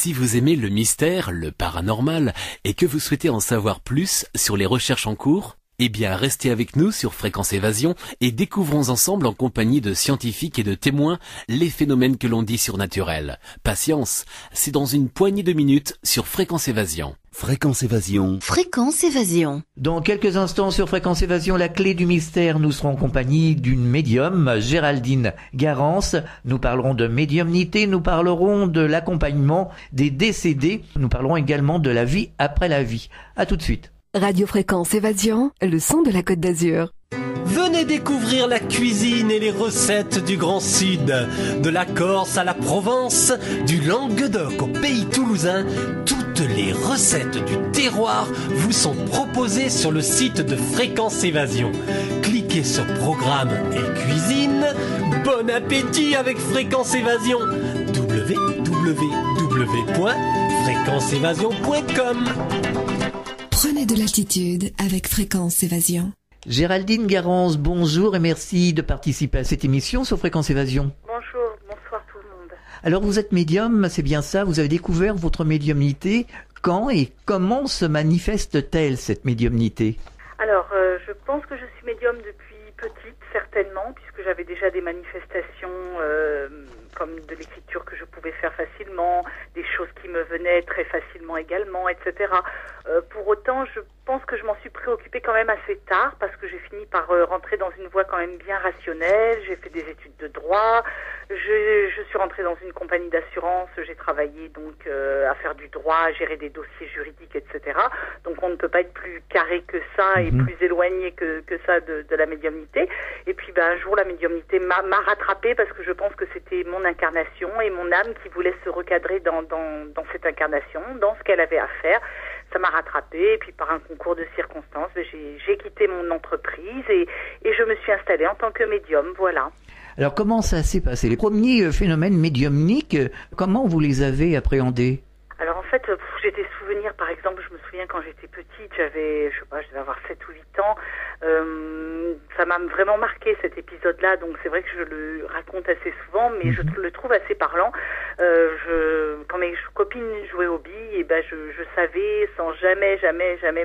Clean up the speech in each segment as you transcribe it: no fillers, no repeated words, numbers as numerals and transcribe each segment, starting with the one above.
Si vous aimez le mystère, le paranormal, et que vous souhaitez en savoir plus sur les recherches en cours, eh bien restez avec nous sur Fréquence Évasion et découvrons ensemble en compagnie de scientifiques et de témoins les phénomènes que l'on dit surnaturels. Patience, c'est dans une poignée de minutes sur Fréquence Évasion. Fréquence Évasion. Fréquence Évasion. Dans quelques instants sur Fréquence Évasion, la clé du mystère, nous serons en compagnie d'une médium, Géraldine Garance. Nous parlerons de médiumnité, nous parlerons de l'accompagnement des décédés, nous parlerons également de la vie après la vie. À tout de suite. Radio Fréquence Évasion, le son de la Côte d'Azur. Venez découvrir la cuisine et les recettes du Grand Sud. De la Corse à la Provence, du Languedoc au pays toulousain, toutes les recettes du terroir vous sont proposées sur le site de Fréquence Évasion. Cliquez sur Programme et Cuisine. Bon appétit avec Fréquence Évasion. www.fréquenceévasion.com. Prenez de l'altitude avec Fréquence Évasion. Géraldine Garance, bonjour et merci de participer à cette émission sur Fréquence Évasion. Bonjour, bonsoir tout le monde. Alors vous êtes médium, c'est bien ça, vous avez découvert votre médiumnité. Quand et comment se manifeste-t-elle cette médiumnité ? Alors, je pense que je suis médium depuis petite, certainement, puisque j'avais déjà des manifestations comme de l'écriture que je pouvais faire facilement, des choses qui me venaient très facilement également, etc. Pour autant, je pense que je m'en suis préoccupée quand même assez tard, parce que j'ai fini par rentrer dans une voie quand même bien rationnelle. J'ai fait des études de droit, je suis rentrée dans une compagnie d'assurance, j'ai travaillé donc à faire du droit, à gérer des dossiers juridiques, etc. Donc on ne peut pas être plus carré que ça et plus éloigné que ça de la médiumnité. Et puis un jour la médiumnité m'a rattrapée, parce que je pense que c'était mon incarnation et mon âme qui voulait se recadrer dans cette incarnation, dans ce qu'elle avait à faire. Ça m'a rattrapée, et puis par un concours de circonstances, j'ai quitté mon entreprise et je me suis installée en tant que médium, voilà. Alors comment ça s'est passé ? Les premiers phénomènes médiumniques, comment vous les avez appréhendés ? Alors en fait, j'ai des souvenirs, par exemple, je me souviens quand j'étais petite, je devais avoir 7 ou 8 ans, ça m'a vraiment marqué cet épisode-là, donc c'est vrai que je le raconte assez souvent, mais je le trouve assez parlant. Quand mes copines jouaient aux billes, et je savais sans jamais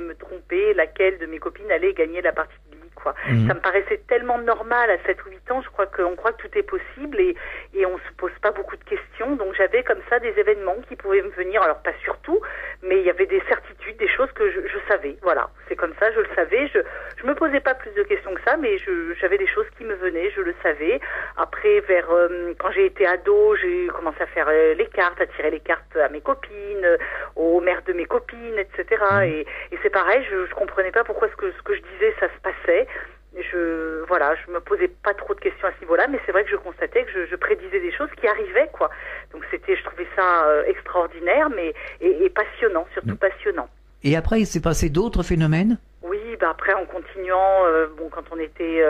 me tromper laquelle de mes copines allait gagner la partie de billes. Ça me paraissait tellement normal à 7 ou 8 ans, on croit que tout est possible et on se pose pas beaucoup de questions, donc j'avais comme ça des événements qui pouvaient me venir, alors pas surtout, mais il y avait des certitudes, des choses que je savais, voilà, c'est comme ça, je le savais, je me posais pas plus de questions que ça, mais j'avais des choses qui me venaient, je le savais. Après, quand j'ai été ado, j'ai commencé à faire les cartes, à tirer les cartes à mes copines, aux mères de mes copines, etc. Et c'est pareil, je comprenais pas pourquoi ce que je disais, ça se passait. Je me posais pas trop de questions à ce niveau-là, mais c'est vrai que je constatais que je prédisais des choses qui arrivaient, quoi. Donc je trouvais ça extraordinaire, mais et passionnant, surtout passionnant. Et après, il s'est passé d'autres phénomènes ? Oui, après en continuant, quand on était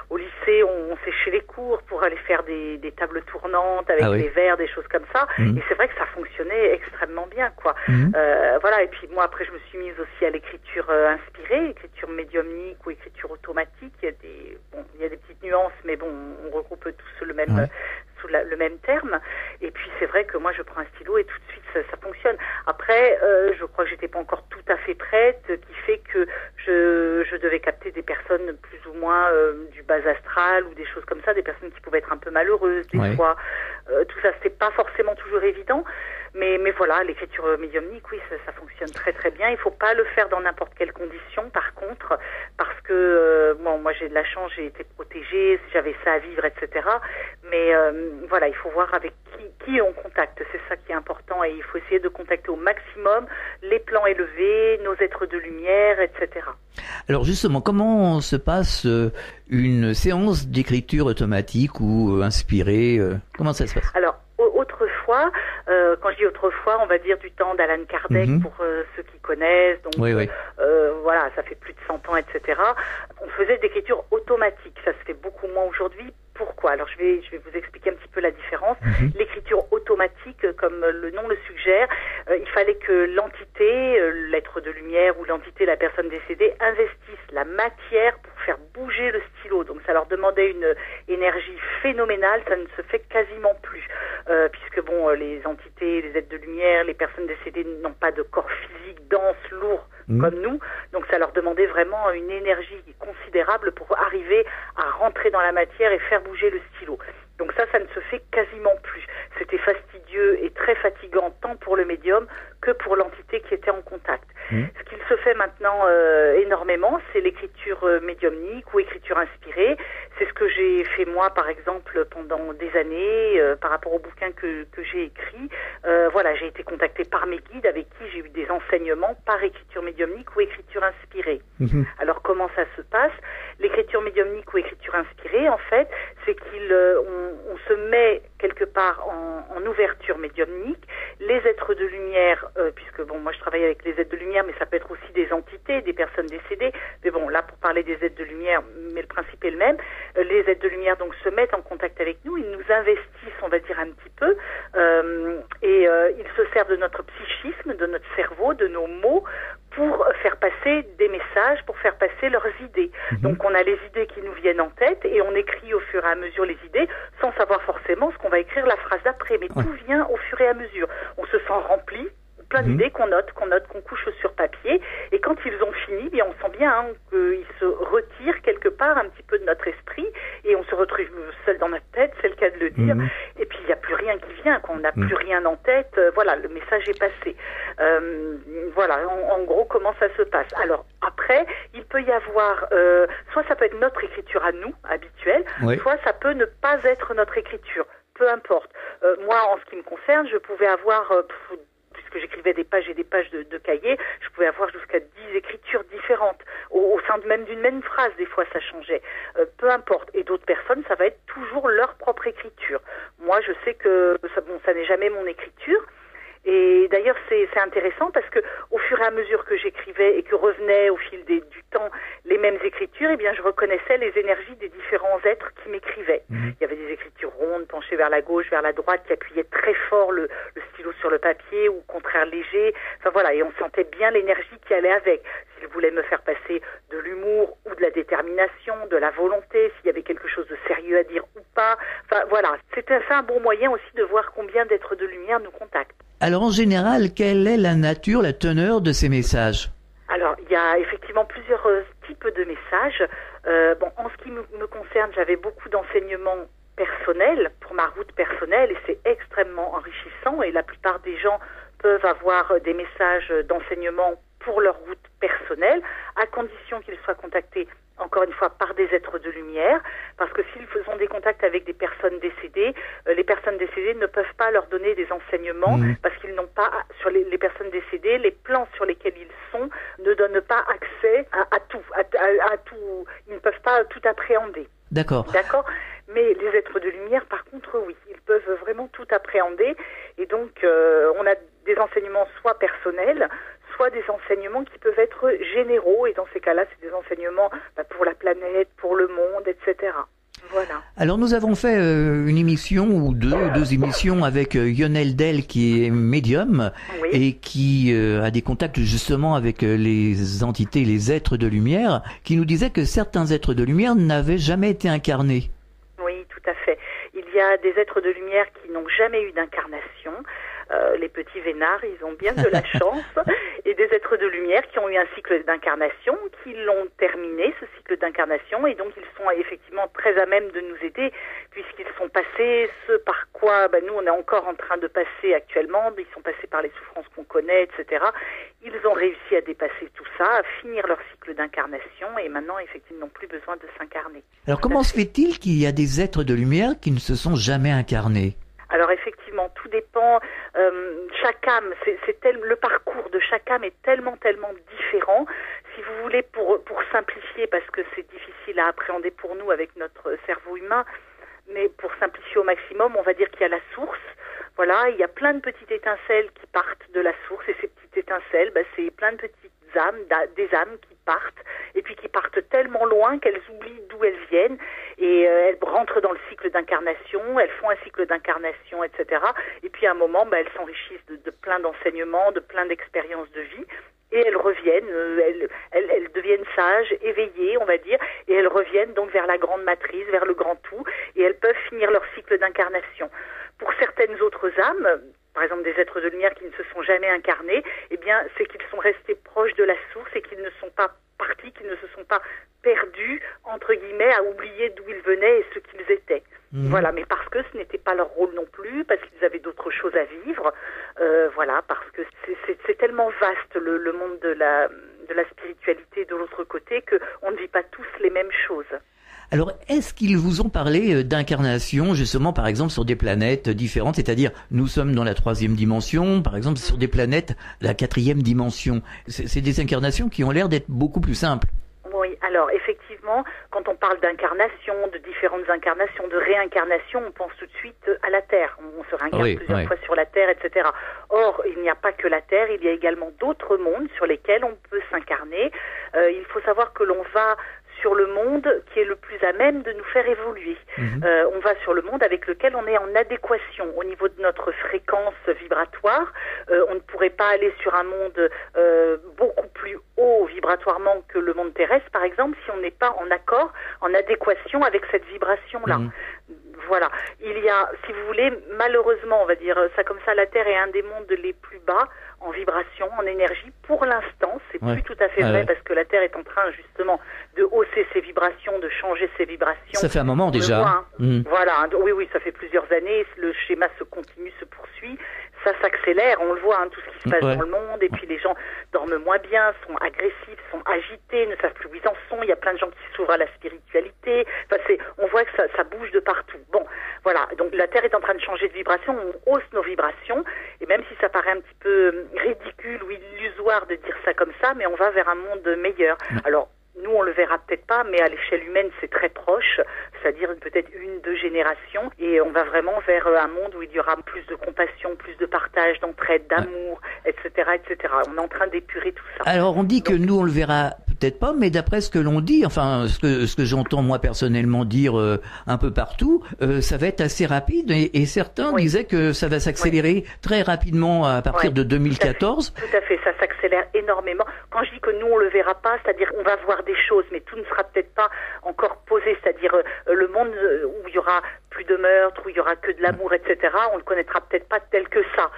au lycée, on séchait les cours pour aller faire des tables tournantes avec les verres, des choses comme ça. Et c'est vrai que ça fonctionnait extrêmement bien, quoi. Et puis moi après je me suis mise aussi à l'écriture inspirée, écriture médiumnique ou écriture automatique. Il y a des petites nuances, mais bon, on regroupe tous le même sous le même terme. Et puis c'est vrai que moi je prends un stylo et tout de suite ça fonctionne. Après, je crois que j'étais pas encore tout à fait prête, qui fait que je devais capter des personnes plus ou moins du bas astral ou des choses comme ça, des personnes qui pouvaient être un peu malheureuses des fois. Tout ça, c'était pas forcément toujours évident. Mais voilà, l'écriture médiumnique, oui, ça fonctionne très très bien. Il faut pas le faire dans n'importe quelle condition, par contre, parce que moi j'ai de la chance, j'ai été protégée, j'avais ça à vivre, etc. Mais il faut voir avec qui on contacte, c'est ça qui est important, et il faut essayer de contacter au maximum les plans élevés, nos êtres de lumière, etc. Alors justement, comment se passe une séance d'écriture automatique ou inspirée Comment ça se passe ? Alors, autrefois, quand je dis autrefois, on va dire du temps d'Alan Kardec pour ceux qui connaissent, donc ça fait plus de 100 ans, etc. On faisait d'écriture automatique, ça se fait beaucoup moins aujourd'hui pourquoi. Alors je vais vous expliquer un petit peu la différence. L'écriture automatique, comme le nom le suggère, il fallait que l'entité, l'être de lumière ou l'entité, la personne décédée, investisse la matière pour faire bouger le stylo. Donc ça leur demandait une énergie phénoménale, ça ne se fait quasiment plus. Puisque bon, les entités, les êtres de lumière, les personnes décédées n'ont pas de corps physique dense, lourd, comme nous. Donc ça leur demandait vraiment une énergie considérable pour arriver à rentrer dans la matière et faire bouger le stylo. Donc ça ne se fait quasiment plus. C'était fastidieux et très fatigant tant pour le médium que pour l'entité qui était en contact. Ce qu'il se fait maintenant énormément, c'est l'écriture médiumnique ou écriture inspirée. C'est ce que j'ai fait moi, par exemple, pendant des années, par rapport au bouquin que j'ai écrit. Voilà, j'ai été contactée par mes guides avec qui j'ai eu des enseignements par écriture médiumnique ou écriture inspirée. Alors comment ça se passe? L'écriture médiumnique ou écriture inspirée, en fait, c'est on se met quelque part en ouverture médiumnique. Les êtres de lumière, puisque bon, moi je travaille avec les êtres de lumière, mais ça peut être aussi des entités, des personnes décédées. Mais bon, là pour parler des êtres de lumière, mais le principe est le même. Les êtres de lumière donc se mettent en contact avec nous, ils nous investissent, on va dire un petit peu, et ils se servent de notre psychisme, de notre cerveau, de nos mots, pour faire passer des messages, pour faire passer leurs idées. Donc on a les idées qui nous viennent en tête et on écrit au fur et à mesure les idées sans savoir forcément ce qu'on va écrire la phrase d'après, mais tout vient au fur et à mesure. On se sent rempli, plein d'idées qu'on note, qu'on couche sur papier, et quand ils ont fini, bien on sent bien qu'ils se retirent quelque part un petit peu de notre esprit et on se retrouve seul dans notre tête, c'est le cas de le dire, et puis il n'y a plus rien qui vient, quand on n'a plus rien en tête, voilà, le message est passé. Voilà, en gros, comment ça se passe. Alors, après, il peut y avoir, soit ça peut être notre écriture à nous, habituelle, soit ça peut ne pas être notre écriture, peu importe. Moi, en ce qui me concerne, je pouvais avoir... puisque j'écrivais des pages et des pages de cahiers, je pouvais avoir jusqu'à 10 écritures différentes. Au sein même d'une même phrase, des fois, ça changeait. Peu importe. Et d'autres personnes, ça va être toujours leur propre écriture. Moi, je sais que ça n'est jamais mon écriture. Et d'ailleurs, c'est intéressant parce que au fur et à mesure que j'écrivais et que revenaient au fil du temps les mêmes écritures, eh bien, je reconnaissais les énergies des différents êtres qui m'écrivaient. Il y avait des écritures rondes, penchées vers la gauche, vers la droite, qui appuyaient très fort le stylo sur le papier, ou au contraire léger. Enfin voilà, et on sentait bien l'énergie qui allait avec. S'il voulait me faire passer de l'humour ou de la détermination, de la volonté, s'il y avait quelque chose de sérieux à dire ou pas. Enfin voilà, c'était un bon moyen aussi de voir combien d'êtres de lumière nous contactent. Alors en général, quelle est la nature, la teneur de ces messages? Alors, il y a effectivement plusieurs types de messages. En ce qui me concerne, j'avais beaucoup d'enseignements personnels pour ma route personnelle et c'est extrêmement enrichissant et la plupart des gens peuvent avoir des messages d'enseignement pour leur route personnelle, à condition qu'ils soient contactés encore une fois par des êtres de lumière, parce que s'ils ont des contacts avec des personnes décédées, les personnes décédées ne peuvent pas leur donner des enseignements, parce qu'ils n'ont pas, sur les personnes décédées, les plans sur lesquels ils sont ne donnent pas accès à tout. Ils ne peuvent pas tout appréhender. D'accord. Mais les êtres de lumière, par contre, oui, ils peuvent vraiment tout appréhender, et donc on a des enseignements soit personnels, soit des enseignements qui peuvent être généraux, et dans ces cas-là, c'est des enseignements pour la planète, pour le monde, etc. Voilà. Alors nous avons fait une émission ou deux émissions avec Lionel Del qui est médium et qui a des contacts justement avec les entités, les êtres de lumière, qui nous disait que certains êtres de lumière n'avaient jamais été incarnés. Oui, tout à fait. Il y a des êtres de lumière qui n'ont jamais eu d'incarnation. Les petits vénards, ils ont bien de la chance, et des êtres de lumière qui ont eu un cycle d'incarnation, qui l'ont terminé, ce cycle d'incarnation, et donc ils sont effectivement très à même de nous aider, puisqu'ils sont passés ce par quoi nous on est encore en train de passer actuellement, ils sont passés par les souffrances qu'on connaît, etc. Ils ont réussi à dépasser tout ça, à finir leur cycle d'incarnation, et maintenant effectivement n'ont plus besoin de s'incarner. Alors comment se fait-il qu'il y a des êtres de lumière qui ne se sont jamais incarnés ? Alors effectivement, tout dépend. Chaque âme, le parcours de chaque âme est tellement différent. Si vous voulez, pour simplifier, parce que c'est difficile à appréhender pour nous avec notre cerveau humain, mais pour simplifier au maximum, on va dire qu'il y a la source. Voilà, il y a plein de petites étincelles qui partent de la source, et ces petites étincelles, c'est plein de petites âmes, des âmes qui partent, et puis qui partent tellement loin qu'elles oublient d'où elles viennent, et elles rentrent dans le cycle cycle d'incarnation, elles font un cycle d'incarnation, etc. Et puis à un moment, elles s'enrichissent de plein d'enseignements, de plein d'expériences de vie. Et elles reviennent, elles deviennent sages, éveillées, on va dire, et elles reviennent donc vers la grande matrice, vers le grand tout, et elles peuvent finir leur cycle d'incarnation. Pour certaines autres âmes, par exemple des êtres de lumière qui ne se sont jamais incarnés, eh bien, c'est qu'ils sont restés proches de la source et qu'ils ne sont pas partis, qu'ils ne se sont pas perdus, entre guillemets, à oublier d'où ils venaient et ce qu'ils étaient. Voilà, mais parce que ce n'était pas leur rôle non plus, parce qu'ils avaient d'autres choses à vivre, voilà, parce que c'est tellement vaste le monde de la spiritualité de l'autre côté qu'on ne vit pas tous les mêmes choses. Alors, est-ce qu'ils vous ont parlé d'incarnation, justement, par exemple, sur des planètes différentes, c'est-à-dire, nous sommes dans la 3e dimension, par exemple, sur des planètes, la 4e dimension. C'est des incarnations qui ont l'air d'être beaucoup plus simples. Oui, alors effectivement, quand on parle d'incarnation, de différentes incarnations, de réincarnation, on pense tout de suite à la Terre. On se réincarne plusieurs fois sur la Terre, etc. Or, il n'y a pas que la Terre, il y a également d'autres mondes sur lesquels on peut s'incarner. Il faut savoir que l'on va sur le monde qui est le plus à même de nous faire évoluer. On va sur le monde avec lequel on est en adéquation au niveau de notre fréquence vibratoire. On ne pourrait pas aller sur un monde beaucoup plus haut vibratoirement que le monde terrestre, par exemple, si on n'est pas en accord, en adéquation avec cette vibration-là. Voilà. Il y a, si vous voulez, malheureusement, on va dire ça comme ça, la Terre est un des mondes les plus bas en vibration, en énergie. Pour l'instant, c'est plus tout à fait vrai parce que la Terre est en train justement de hausser ses vibrations, de changer ses vibrations. Ça fait un moment déjà. Voilà. Oui, ça fait plusieurs années. Le schéma se continue, se poursuit. Ça s'accélère, on le voit, tout ce qui se passe dans le monde, et puis les gens dorment moins bien, sont agressifs, sont agités, ne savent plus où ils en sont, il y a plein de gens qui s'ouvrent à la spiritualité, on voit que ça bouge de partout. Bon, voilà, donc la Terre est en train de changer de vibration, on hausse nos vibrations, et même si ça paraît un petit peu ridicule ou illusoire de dire ça comme ça, mais on va vers un monde meilleur. Alors, nous, on le verra peut-être pas, mais à l'échelle humaine, c'est très proche, c'est-à-dire peut-être 1-2 générations, et on va vraiment vers un monde où il y aura plus de compassion, plus de partage, d'entraide, d'amour, etc., etc. On est en train d'épurer tout ça. Alors, on dit que nous, on le verra peut-être pas, mais d'après ce que l'on dit, enfin, ce que j'entends moi personnellement dire un peu partout, ça va être assez rapide, et certains disaient que ça va s'accélérer très rapidement à partir de 2014. Tout à fait, ça s'accélère énormément. Quand je dis que nous, on le verra pas, c'est-à-dire qu'on va voir des choses, mais tout ne sera peut-être pas encore posé, c'est-à-dire le monde où il y aura plus de meurtres, où il y aura que de l'amour, etc., on le connaîtra peut-être pas tel que ça.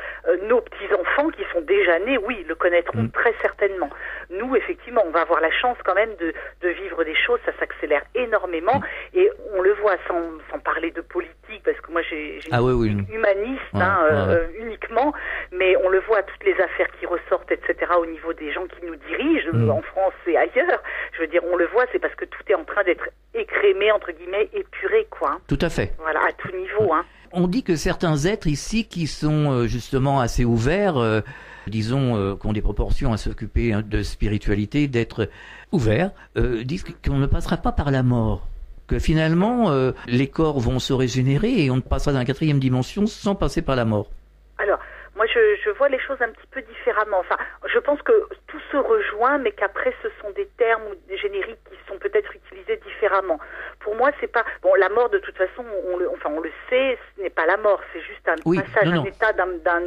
Nos petits-enfants qui sont déjà nés, oui, le connaîtront très certainement. Nous, effectivement, on va avoir la chance quand même de vivre des choses, ça s'accélère énormément, et on le voit sans parler de politique, parce que moi j'ai une humaniste uniquement, mais on le voit, toutes les affaires qui ressortent, etc., au niveau des gens qui nous dirigent, en France et ailleurs, je veux dire, on le voit, c'est parce que tout est en train d'être écrémé, entre guillemets, épuré, quoi. Tout à fait. Voilà, à tout niveau, On dit que certains êtres ici qui sont justement assez ouverts, disons, qui ont des proportions à s'occuper de spiritualité, d'être ouverts, disent qu'on ne passera pas par la mort. Que finalement, les corps vont se régénérer et on passera dans la 4e dimension sans passer par la mort. Alors, moi, je vois les choses un petit peu différemment. Enfin, je pense que tout se rejoint, mais qu'après, ce sont des termes ou des génériques qui sont peut-être utilisés différemment. Pour moi, c'est pas... Bon, la mort, de toute façon, on le sait, ce n'est pas la mort, c'est juste un passage d'un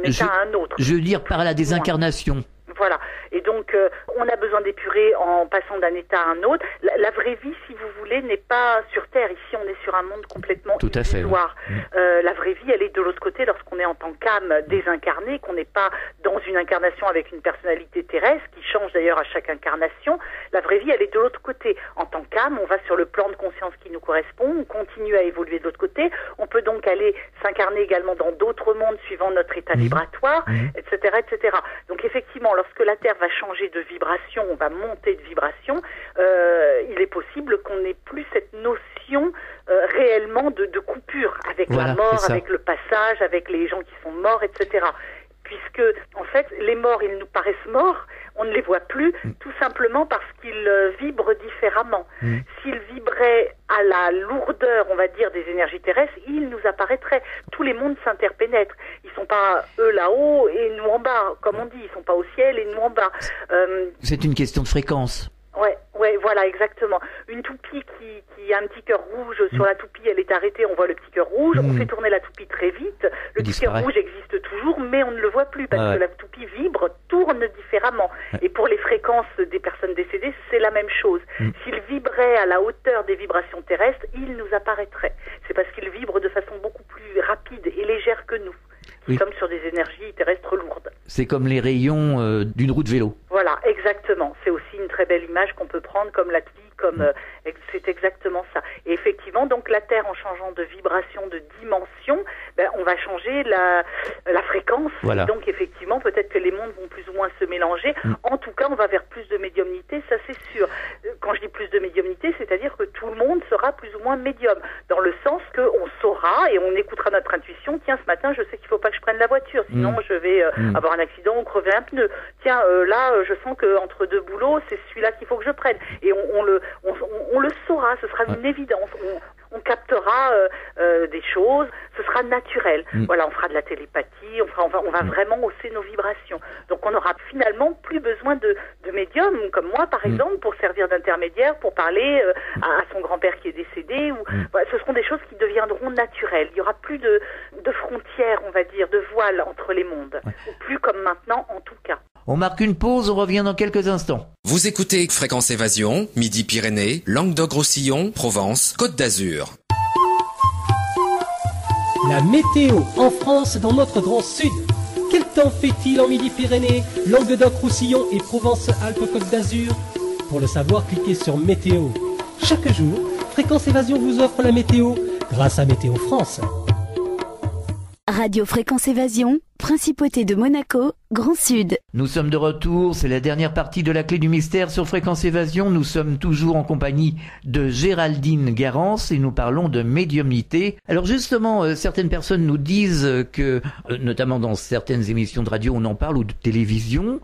état à un autre. Je veux dire par la désincarnation. Voilà. Et donc, on a besoin d'épurer en passant d'un état à un autre. La vraie vie, si vous voulez, n'est pas sur Terre. Ici, on est sur un monde complètement illusoire. La vraie vie, elle est de l'autre côté lorsqu'on est en tant qu'âme désincarnée, qu'on n'est pas dans une incarnation avec une personnalité terrestre, qui change d'ailleurs à chaque incarnation. La vraie vie, elle est de l'autre côté. En tant qu'âme, on va sur le plan de conscience qui nous correspond, on continue à évoluer de l'autre côté. On peut donc aller s'incarner également dans d'autres mondes suivant notre état vibratoire, etc., etc. Donc, effectivement, lorsque la Terre va changer de vibration, on va monter de vibration, il est possible qu'on n'ait plus cette notion réellement de coupure avec la mort, avec le passage, avec les gens qui sont morts, etc. Puisque, en fait, les morts, ils nous paraissent morts, on ne les voit plus, tout simplement parce qu'ils vibrent différemment. S'ils vibraient à la lourdeur, on va dire, des énergies terrestres, ils nous apparaîtraient. Tous les mondes s'interpénètrent. Ils sont pas eux là-haut et nous en bas, comme on dit. Ils sont pas au ciel et nous en bas. C'est une question de fréquence. Ouais, Ouais, voilà, exactement. Une toupie qui a un petit cœur rouge sur la toupie, elle est arrêtée, on voit le petit cœur rouge, on fait tourner la toupie très vite, le petit cœur rouge existe toujours, mais on ne le voit plus parce que la toupie vibre, tourne différemment. Et pour les fréquences des personnes décédées, c'est la même chose. S'il vibrait à la hauteur des vibrations terrestres, il nous apparaîtrait. C'est parce qu'il vibre de façon beaucoup plus rapide et légère que nous. Nous sommes sur des énergies terrestres lourdes. C'est comme les rayons d'une roue de vélo. Voilà, exactement. C'est aussi une très belle image qu'on peut prendre comme la toupie, comme c'est exactement ça. Et effectivement, donc la Terre, en changeant de vibration, de dimension, on va changer la fréquence. Voilà. Et donc effectivement, peut-être que les mondes vont plus ou moins se mélanger. En tout cas, on va vers plus de médiumnité, ça c'est sûr. Quand je dis plus de médiumnité, c'est-à-dire que tout le monde sera plus ou moins médium, dans le sens qu'on saura et on écoutera notre intuition. Tiens, ce matin, je sais qu'il ne faut pas que je prenne la voiture, sinon je vais avoir un accident ou crever un pneu. Tiens, là, je sens qu'entre deux boulots, c'est celui-là qu'il faut que je prenne. Et on le saura, ce sera une évidence. On captera des choses, ce sera naturel. Voilà, on fera de la télépathie, on va vraiment hausser nos vibrations. Donc on n'aura finalement plus besoin de médiums comme moi, par exemple, pour servir d'intermédiaire, pour parler à son grand-père qui est décédé. Voilà, ce seront des choses qui deviendront naturelles. Il n'y aura plus de frontières, on va dire, de voiles entre les mondes. Ou plus comme maintenant, en tout cas. On marque une pause, on revient dans quelques instants. Vous écoutez Fréquence Évasion, Midi-Pyrénées, Languedoc-Roussillon, Provence, Côte d'Azur. La météo en France, dans notre grand sud. Quel temps fait-il en Midi-Pyrénées, Languedoc-Roussillon et Provence-Alpes-Côte d'Azur? Pour le savoir, cliquez sur Météo. Chaque jour, Fréquence Évasion vous offre la météo grâce à Météo France. Radio Fréquence Évasion, Principauté de Monaco, Grand Sud. Nous sommes de retour, c'est la dernière partie de la clé du mystère sur Fréquence Évasion. Nous sommes toujours en compagnie de Géraldine Garance et nous parlons de médiumnité. Alors justement, certaines personnes nous disent que, notamment dans certaines émissions de radio, on en parle, ou de télévision,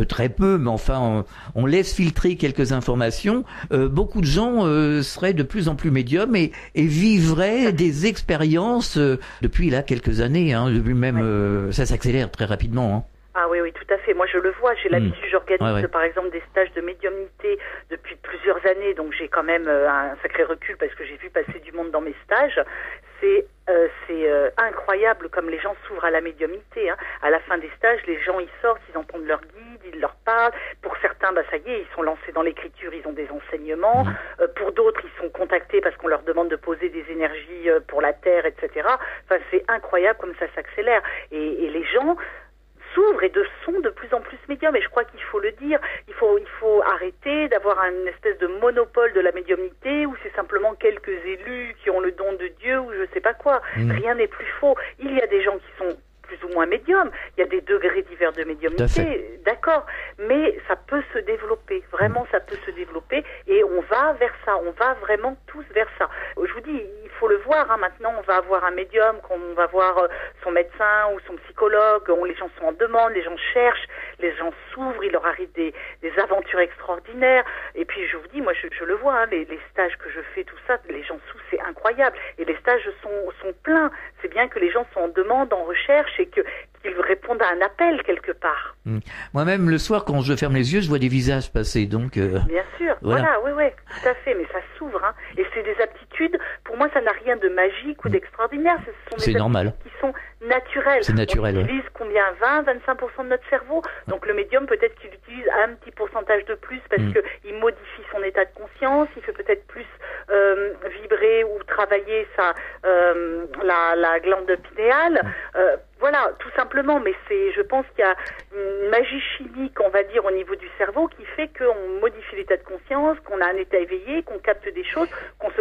très peu, mais enfin, on laisse filtrer quelques informations. Beaucoup de gens seraient de plus en plus médiums et vivraient des expériences depuis là quelques années, depuis même... ça s'accélère très rapidement. Ah oui, tout à fait. Moi, je le vois. J'ai l'habitude, j'organise par exemple des stages de médiumnité depuis plusieurs années, donc j'ai quand même un sacré recul parce que j'ai vu passer du monde dans mes stages. C'est incroyable comme les gens s'ouvrent à la médiumnité. À la fin des stages, les gens ils sortent, ils entendent leur guide, ils leur parlent. Pour certains, ça y est, ils sont lancés dans l'écriture, ils ont des enseignements. Pour d'autres, ils sont contactés parce qu'on leur demande de poser des énergies pour la Terre, etc. Enfin, c'est incroyable comme ça s'accélère. Et les gens s'ouvrent et sont de plus en plus médiums. Et je crois qu'il faut le dire, il faut arrêter d'avoir une espèce de monopole de la médiumnité où c'est simplement quelques élus qui ont le don de Dieu ou je sais pas quoi. Rien n'est plus faux. Il y a des gens qui sont plus ou moins médiums, il y a des degrés divers de médiumnité, d'accord, mais ça peut se développer, vraiment ça peut se développer et on va vers ça, on va vraiment tous vers ça. Je vous dis, il faut le voir, maintenant on va avoir un médium, on va voir son médecin ou son psychologue, les gens sont en demande, les gens cherchent, les gens s'ouvrent, il leur arrive des aventures extraordinaires et puis je vous dis, moi je le vois, les stages que je fais, tout ça, les gens s'ouvrent, c'est incroyable et les stages sont pleins, c'est bien que les gens sont en demande, en recherche et qu'ils répondent à un appel quelque part. Moi-même, le soir, quand je ferme les yeux, je vois des visages passer, donc... Bien sûr, voilà, oui, tout à fait, mais ça s'ouvre, et c'est des aptitudes, pour moi, ça n'a rien de magique ou d'extraordinaire, ce sont des aptitudes qui sont naturelles. C'est naturel, on utilise combien 20-25% de notre cerveau, donc le médium, peut-être qu'il utilise un petit pourcentage de plus, parce qu'il modifie son état de conscience, il fait peut-être plus vibrer ou travailler la glande pinéale, voilà, tout simplement, mais je pense qu'il y a une magie chimique, on va dire, au niveau du cerveau qui fait qu'on modifie l'état de conscience, qu'on a un état éveillé, qu'on capte des choses, qu'on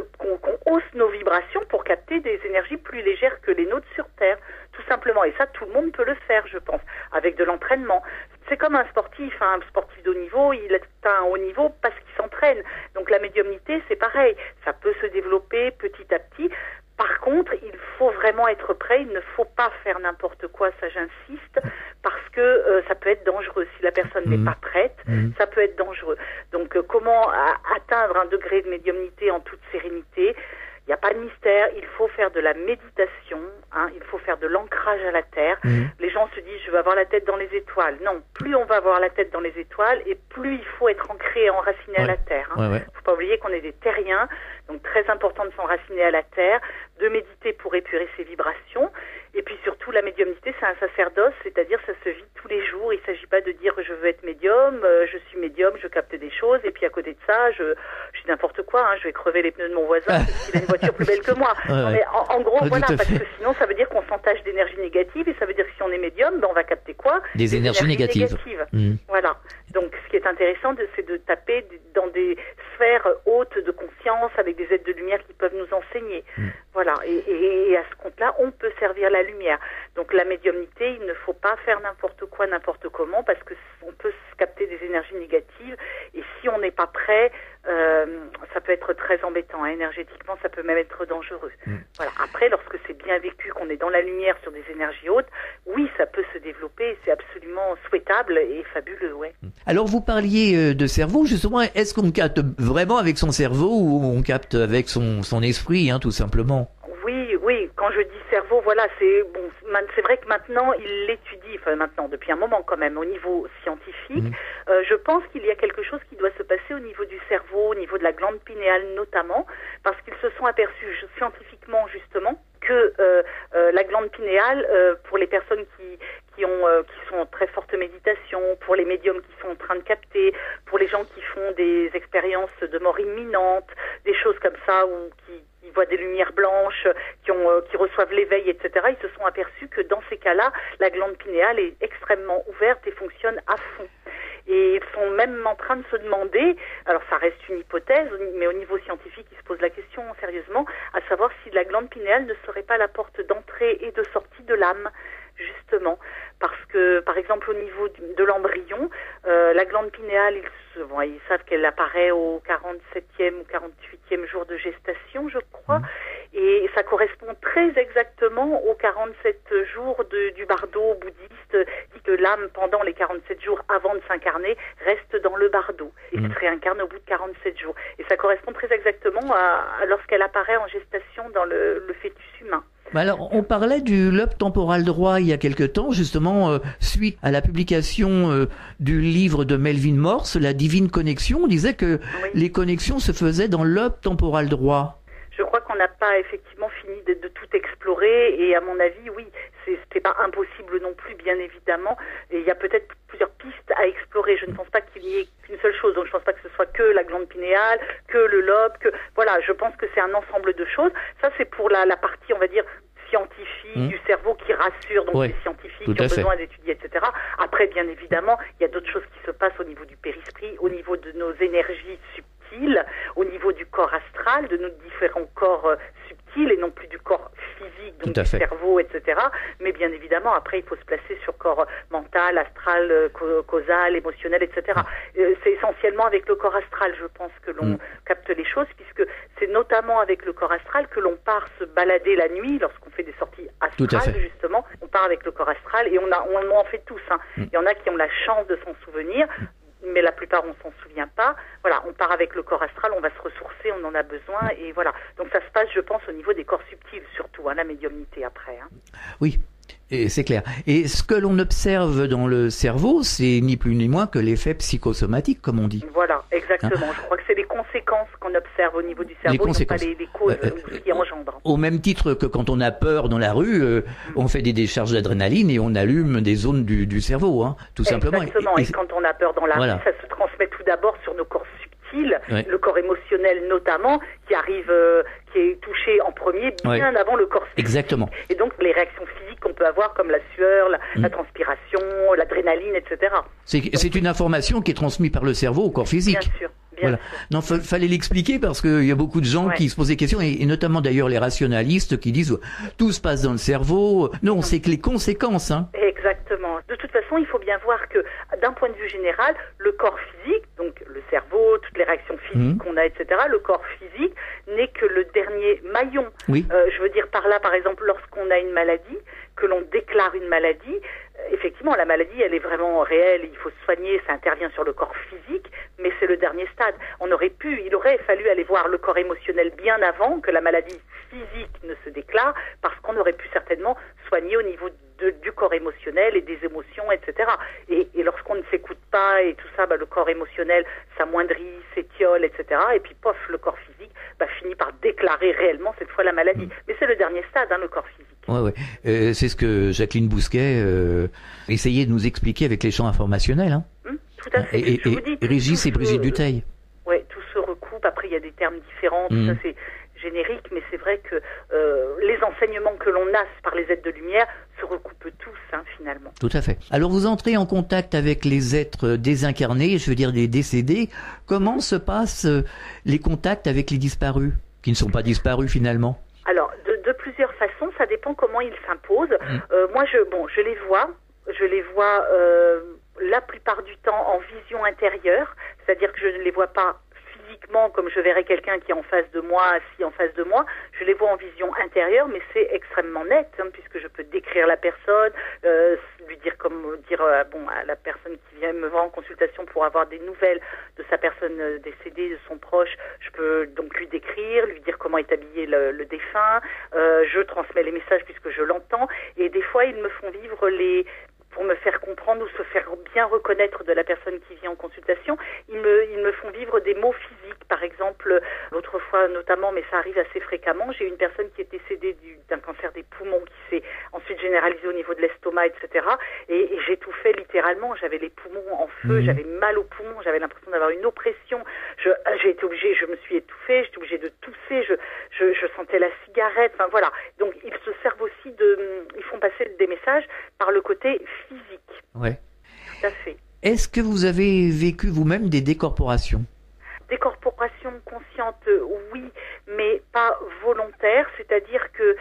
hausse nos vibrations pour capter des énergies plus légères que les nôtres sur Terre, tout simplement. Et ça, tout le monde peut le faire, je pense, avec de l'entraînement. C'est comme un sportif de haut niveau, il atteint un haut niveau parce qu'il s'entraîne. Donc la médiumnité, c'est pareil, ça peut se développer petit à petit. Par contre, il faut vraiment être prêt, il ne faut pas faire n'importe quoi, ça j'insiste, parce que ça peut être dangereux. Si la personne n'est pas prête, ça peut être dangereux. Donc comment atteindre un degré de médiumnité en toute sérénité ? Il n'y a pas de mystère, il faut faire de la méditation hein. Il faut faire de l'ancrage à la terre. Les gens se disent, je veux avoir la tête dans les étoiles. Non, plus on va avoir la tête dans les étoiles, et plus il faut être ancré et enraciné à la terre. Hein. Faut pas oublier qu'on est des terriens, donc très important de s'enraciner à la terre, de méditer pour épurer ses vibrations. Et puis surtout, la médiumnité, c'est un sacerdoce, c'est-à-dire ça se vit tous les jours. Il ne s'agit pas de dire je veux être médium, je suis médium, je capte des choses, et puis à côté de ça, je dis n'importe quoi, hein, je vais crever les pneus de mon voisin parce qu'il a une voiture plus belle que moi. Non, mais en gros, voilà, parce que sinon ça veut dire qu'on s'entache d'énergie négative, et ça veut dire que si on est médium, ben, on va capter quoi? Des énergies négatives. Voilà. Donc ce qui est intéressant, c'est de taper dans des sphères hautes de conscience avec des êtres de lumière qui peuvent nous enseigner. Voilà. Et à ce compte-là, on peut servir la lumière. Donc la médiumnité, il ne faut pas faire n'importe quoi, n'importe comment, parce que on peut capter des énergies négatives, et si on n'est pas prêt, ça peut être très embêtant. Hein. Énergétiquement, ça peut même être dangereux. Voilà. Après, lorsque c'est bien vécu, qu'on est dans la lumière sur des énergies hautes, oui, ça peut se développer, c'est absolument souhaitable et fabuleux, ouais. Alors vous parliez de cerveau, justement, est-ce qu'on capte vraiment avec son cerveau ou on capte avec son esprit, hein, tout simplement? Oui, quand je dis cerveau, voilà, c'est vrai que maintenant, il l'étudie, depuis un moment quand même, au niveau scientifique. Je pense qu'il y a quelque chose qui doit se passer au niveau du cerveau, au niveau de la glande pinéale notamment, parce qu'ils se sont aperçus scientifiquement, justement, que la glande pinéale, pour les personnes qui sont en très forte méditation, pour les médiums qui sont en train de capter, pour les gens qui font des expériences de mort imminente, des choses comme ça, ou qui voient des lumières blanches, qui reçoivent l'éveil, etc., ils se sont aperçus que dans ces cas-là, la glande pinéale est extrêmement ouverte et fonctionne à fond. Et ils sont même en train de se demander, alors ça reste une hypothèse, mais au niveau scientifique, ils se posent la question sérieusement, à savoir si la glande pinéale ne serait pas la porte d'entrée et de sortie de l'âme, justement. Parce que, par exemple, au niveau de l'embryon, la glande pinéale, ils savent qu'elle apparaît au 47e ou 48e jour de gestation, je crois, et ça correspond très exactement aux 47 jours du bardo bouddhiste, dit que l'âme, pendant les 47 jours avant de s'incarner, reste dans le bardo et se réincarne au bout de 47 jours. Et ça correspond très exactement à lorsqu'elle apparaît en gestation dans le fœtus humain. Alors, on parlait du lobe temporal droit il y a quelque temps, justement, suite à la publication du livre de Melvin Morse, La Divine Connexion. On disait que les connexions se faisaient dans le lobe temporal droit. Je crois qu'on n'a pas effectivement fini de tout explorer, et à mon avis, oui, c'est pas impossible non plus, bien évidemment. Et il y a peut-être plusieurs pistes à explorer. Je ne pense pas qu'il y ait qu'une seule chose. Donc je ne pense pas que ce soit que la glande pinéale, que le lobe, voilà. Je pense que c'est un ensemble de choses. Ça, c'est pour la partie, on va dire, scientifique du cerveau qui rassure, donc les scientifiques qui ont besoin d'étudier, etc. Après, bien évidemment, il y a d'autres choses qui se passent au niveau du périsprit, au niveau de nos énergies subtiles, au niveau du corps astral, de nos différents corps subtils et non plus du corps physique, donc du cerveau, etc. Mais bien évidemment, après, il faut se placer sur corps mental, astral, causal, émotionnel, etc. C'est essentiellement avec le corps astral, je pense, que l'on capte les choses, puisque c'est notamment avec le corps astral que l'on part se balader la nuit, lorsqu'on fait des sorties astrales, justement. On part avec le corps astral, et on en fait tous. Hein. Il y en a qui ont la chance de s'en souvenir, mais la plupart on s'en souvient pas. Voilà, on part avec le corps astral, on va se ressourcer, on en a besoin, et voilà. Donc ça se passe, je pense, au niveau des corps subtils surtout, hein, la médiumnité après. Hein. Oui, et c'est clair. Et ce que l'on observe dans le cerveau, c'est ni plus ni moins que l'effet psychosomatique, comme on dit. Voilà, exactement. Je crois que c'est les conséquences qu'on observe au niveau du cerveau, non pas les causes qui engendrent. Au même titre que quand on a peur dans la rue, on fait des décharges d'adrénaline et on allume des zones du cerveau, hein, tout simplement. Exactement, et quand on a peur dans la rue, ça se transmet tout d'abord sur nos corps subtils, le corps émotionnel notamment, qui arrive, qui est touché en premier, bien avant le corps physique. Exactement. Et donc les réactions physiques qu'on peut avoir, comme la sueur, la transpiration, l'adrénaline, etc. C'est une information qui est transmise par le cerveau au corps physique. Bien sûr. Voilà. Non, fallait l'expliquer parce qu'il y a beaucoup de gens qui se posent des questions, et notamment d'ailleurs les rationalistes qui disent tout se passe dans le cerveau. Non, c'est que les conséquences. Hein. Exactement. De toute façon, il faut bien voir que d'un point de vue général, le corps physique, donc le cerveau, toutes les réactions physiques qu'on a, etc., le corps physique n'est que le dernier maillon. Je veux dire par là, par exemple, lorsqu'on a une maladie, que l'on déclare une maladie, effectivement, la maladie, elle est vraiment réelle, il faut se soigner, ça intervient sur le corps physique, mais c'est le dernier stade. Il aurait fallu aller voir le corps émotionnel bien avant que la maladie physique ne se déclare, parce qu'on aurait pu certainement le corps émotionnel s'amoindrit, s'étiole, etc. Et puis, pof, le corps physique finit par déclarer réellement cette fois la maladie. Mais c'est le dernier stade, le corps physique. Ouais. C'est ce que Jacqueline Bousquet essayait de nous expliquer avec les champs informationnels. Tout à fait. Et Régis et Brigitte Dutheil. Oui, tout se recoupe. Après, il y a des termes différents. Tout ça, c'est générique, mais c'est vrai que les enseignements que l'on a par les êtres de lumière se recoupent tous, finalement. Tout à fait. Alors, vous entrez en contact avec les êtres désincarnés, je veux dire des décédés. Comment se passent les contacts avec les disparus, qui ne sont pas disparus finalement? Alors, de plusieurs façons, ça dépend comment ils s'imposent. Moi, je les vois. Je les vois la plupart du temps en vision intérieure, c'est-à-dire que je ne les vois pas physiquement comme je verrais quelqu'un qui est en face de moi, assis en face de moi. Je les vois en vision intérieure, mais c'est extrêmement net, puisque je peux décrire la personne, lui dire à la personne qui vient me voir en consultation pour avoir des nouvelles de sa personne décédée, de son proche. Je peux donc lui décrire, lui dire comment est habillé le défunt. Je transmets les messages puisque je l'entends, et des fois ils me font vivre pour me faire comprendre ou se faire bien reconnaître de la personne qui vient en consultation, ils me font vivre des mots physiques. Par exemple, l'autre fois notamment, mais ça arrive assez fréquemment, j'ai une personne qui est décédée d'un cancer des poumons qui s'est ensuite généralisé au niveau de l'estomac, etc. Et j'étouffais littéralement, j'avais les poumons en feu, j'avais mal aux poumons, j'avais l'impression d'avoir une oppression. J'ai été obligée, je me suis étouffée, j'étais obligée de tousser, je sentais la cigarette, voilà. Donc ils se servent aussi ils font passer des messages par le côté physique. Ouais. Tout à fait. Est-ce que vous avez vécu vous-même des décorporations? Décorporation consciente, oui, mais pas volontaire, c'est-à-dire que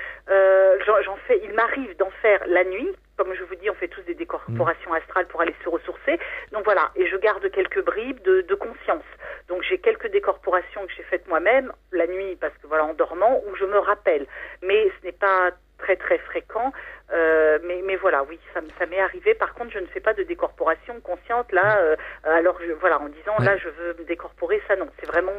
il m'arrive d'en faire la nuit. Comme je vous dis, on fait tous des décorporations astrales pour aller se ressourcer. Donc voilà, et je garde quelques bribes de conscience. Donc j'ai quelques décorporations que j'ai faites moi-même la nuit, parce que en dormant, où je me rappelle. Mais ce n'est pas très très fréquent. Mais voilà, oui, ça m'est arrivé. Par contre, je ne fais pas de décorporation consciente là. En disant là, je veux me décorporer, ça non. C'est vraiment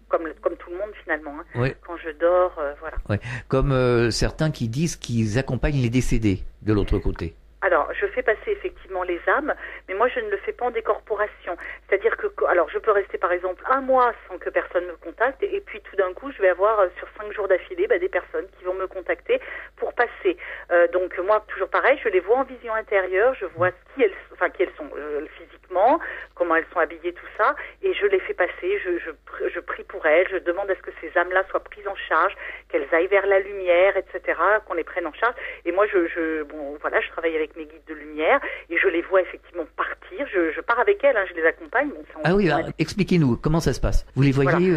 comme tout le monde finalement. Oui. Quand je dors, voilà. Ouais. Comme certains qui disent qu'ils accompagnent les décédés de l'autre côté. Alors, je fais passer effectivement les âmes, mais moi je ne le fais pas en décorporation. C'est-à-dire que, je peux rester par exemple 1 mois sans que personne me contacte, et puis tout d'un coup, je vais avoir sur 5 jours d'affilée des personnes qui vont me contacter pour passer. Donc moi, toujours pareil, je les vois en vision intérieure, je vois qui elles sont physiquement, comment elles sont habillées, tout ça, et je les fais passer. Je prie pour elles, je demande à ce que ces âmes-là soient prises en charge, qu'elles aillent vers la lumière, etc., qu'on les prenne en charge. Et moi, je travaille avec mes guides de lumière et je les vois effectivement partir. Je pars avec elles, je les accompagne. Expliquez-nous, comment ça se passe? Vous les voyez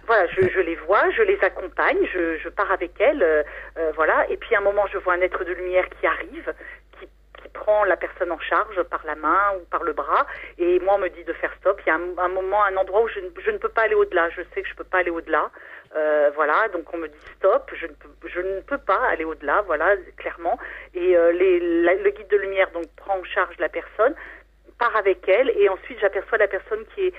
Voilà, je les vois, je les accompagne, je pars avec elles, et puis à un moment, je vois un être de lumière qui arrive, qui prend la personne en charge par la main ou par le bras, et moi, on me dit de faire stop. Il y a un moment, un endroit où je ne peux pas aller au-delà. Je sais que je peux pas aller au-delà. Donc on me dit stop, je ne peux pas aller au-delà, clairement. Et le guide de lumière donc prend en charge la personne, part avec elle, et ensuite j'aperçois la personne qui est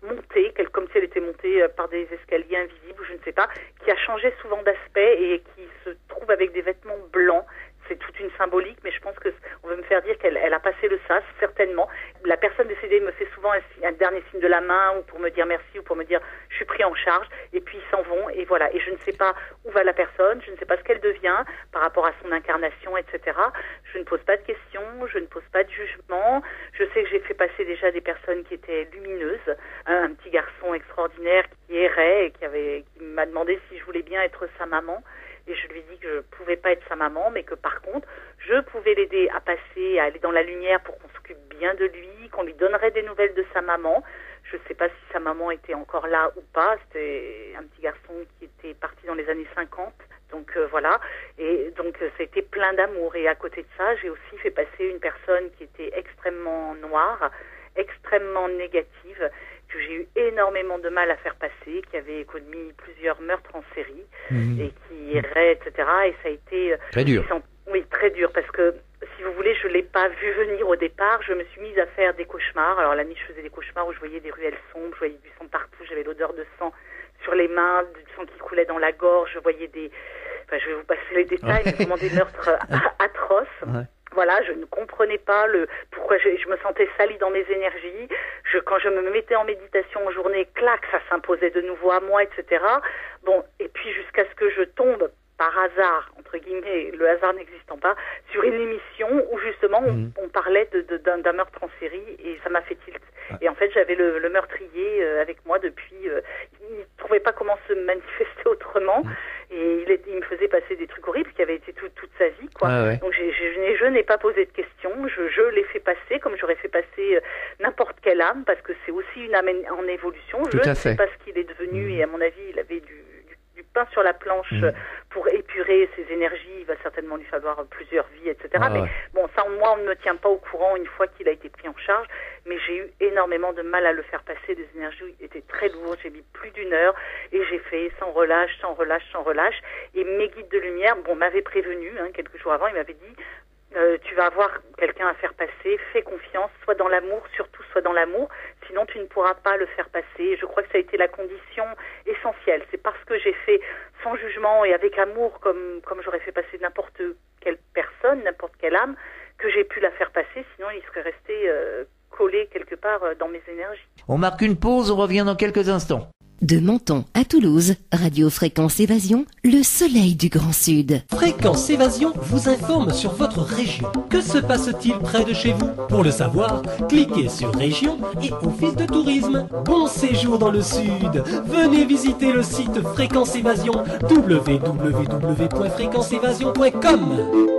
montée, comme si elle était montée par des escaliers invisibles, je ne sais pas, qui a changé souvent d'aspect et qui se trouve avec des vêtements blancs. C'est toute une symbolique, mais je pense qu'on veut me faire dire qu'elle a passé le sas, certainement. La personne décédée me fait souvent un dernier signe de la main, ou pour me dire merci, ou pour me dire je suis pris en charge, et puis ils s'en vont, et voilà. Et je ne sais pas où va la personne, je ne sais pas ce qu'elle devient par rapport à son incarnation, etc. Je ne pose pas de questions, je ne pose pas de jugement. Je sais que j'ai fait passer déjà des personnes qui étaient lumineuses, un petit garçon extraordinaire qui errait et qui m'a demandé si je voulais bien être sa maman. Et je lui ai dit que je ne pouvais pas être sa maman, mais que par contre, je pouvais l'aider à passer, à aller dans la lumière pour qu'on s'occupe bien de lui, qu'on lui donnerait des nouvelles de sa maman. Je ne sais pas si sa maman était encore là ou pas. C'était un petit garçon qui était parti dans les années 50. Donc voilà. Et donc c'était plein d'amour. Et à côté de ça, j'ai aussi fait passer une personne qui était extrêmement noire, extrêmement négative, que j'ai eu énormément de mal à faire passer, qui avait commis plusieurs meurtres en série, et qui errait, etc. Et ça a été... très dur. Oui, très dur, parce que, si vous voulez, je ne l'ai pas vu venir au départ. Je me suis mise à faire des cauchemars. Alors la nuit, je faisais des cauchemars où je voyais des ruelles sombres, je voyais du sang partout, j'avais l'odeur de sang sur les mains, du sang qui coulait dans la gorge, je voyais je vais vous passer les détails, mais vraiment des meurtres atroces. Ouais. Voilà, je ne comprenais pas pourquoi je me sentais salie dans mes énergies. Quand je me mettais en méditation en journée, clac, ça s'imposait de nouveau à moi, etc. Bon, et puis jusqu'à ce que je tombe par hasard, entre guillemets, le hasard n'existant pas, sur une émission où justement on parlait d'un meurtre en série et ça m'a fait tilt. Et en fait, j'avais le meurtrier avec moi depuis. Il ne trouvait pas comment se manifester autrement et il me faisait passer des trucs horribles qui avaient été toute sa vie, quoi. Ah ouais. Donc je n'ai pas posé de questions, je l'ai fait passer comme j'aurais fait passer n'importe quelle âme, parce que c'est aussi une âme en évolution. Je ne sais pas ce qu'il est devenu et à mon avis, il avait du pain sur la planche pour épurer ses énergies. Il va certainement lui falloir plusieurs vies, etc. Mais bon, ça, moi, on ne me tient pas au courant une fois qu'il a été pris en charge. Mais j'ai eu énormément de mal à le faire passer. Des énergies étaient très lourdes. J'ai mis plus d'1 heure et j'ai fait sans relâche. Et mes guides de lumière, m'avaient prévenu, quelques jours avant, ils m'avaient dit tu vas avoir quelqu'un à faire passer, fais confiance, sois dans l'amour, surtout sois dans l'amour, sinon tu ne pourras pas le faire passer. Et je crois que ça a été la condition essentielle. C'est parce que j'ai fait sans jugement et avec amour, comme j'aurais fait passer n'importe quelle personne, n'importe quelle âme, que j'ai pu la faire passer, sinon il serait resté collé quelque part dans mes énergies. On marque une pause, on revient dans quelques instants. De Menton à Toulouse, Radio Fréquence Évasion, le soleil du Grand Sud. Fréquence Évasion vous informe sur votre région. Que se passe-t-il près de chez vous? Pour le savoir, cliquez sur Région et Office de tourisme. Bon séjour dans le Sud. Venez visiter le site Fréquence Évasion, www.fréquenceévasion.com.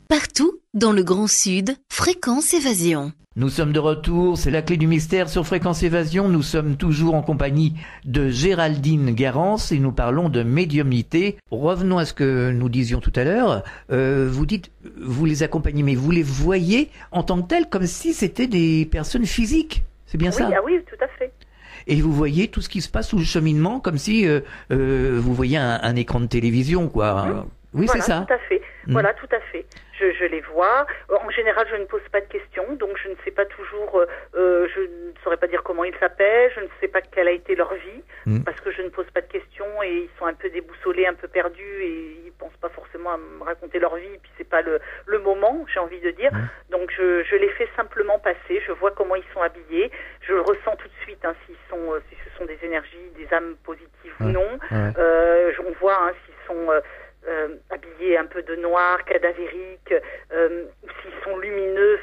Partout dans le Grand Sud, Fréquence Évasion. Nous sommes de retour, c'est la clé du mystère sur Fréquence Évasion. Nous sommes toujours en compagnie de Géraldine Garance et nous parlons de médiumnité. Revenons à ce que nous disions tout à l'heure. Vous dites, vous les accompagnez, mais vous les voyez en tant que tels, comme si c'était des personnes physiques. C'est bien ça? Oui, tout à fait. Et vous voyez tout ce qui se passe sous le cheminement, comme si vous voyez un écran de télévision, quoi. Oui, voilà, c'est ça. Tout à fait. Voilà, tout à fait. Je les vois. En général, je ne pose pas de questions, donc je ne sais pas toujours, je ne saurais pas dire comment ils s'appellent, je ne sais pas quelle a été leur vie, parce que je ne pose pas de questions et ils sont un peu déboussolés, un peu perdus et ils pensent pas forcément à me raconter leur vie, puis c'est pas le moment, j'ai envie de dire. Donc je les fais simplement passer, je vois comment ils sont habillés, je le ressens tout de suite, si ce sont des énergies, des âmes positives ou non. On voit s'ils sont habillés un peu de noir, cadavérique, ou s'ils sont lumineux,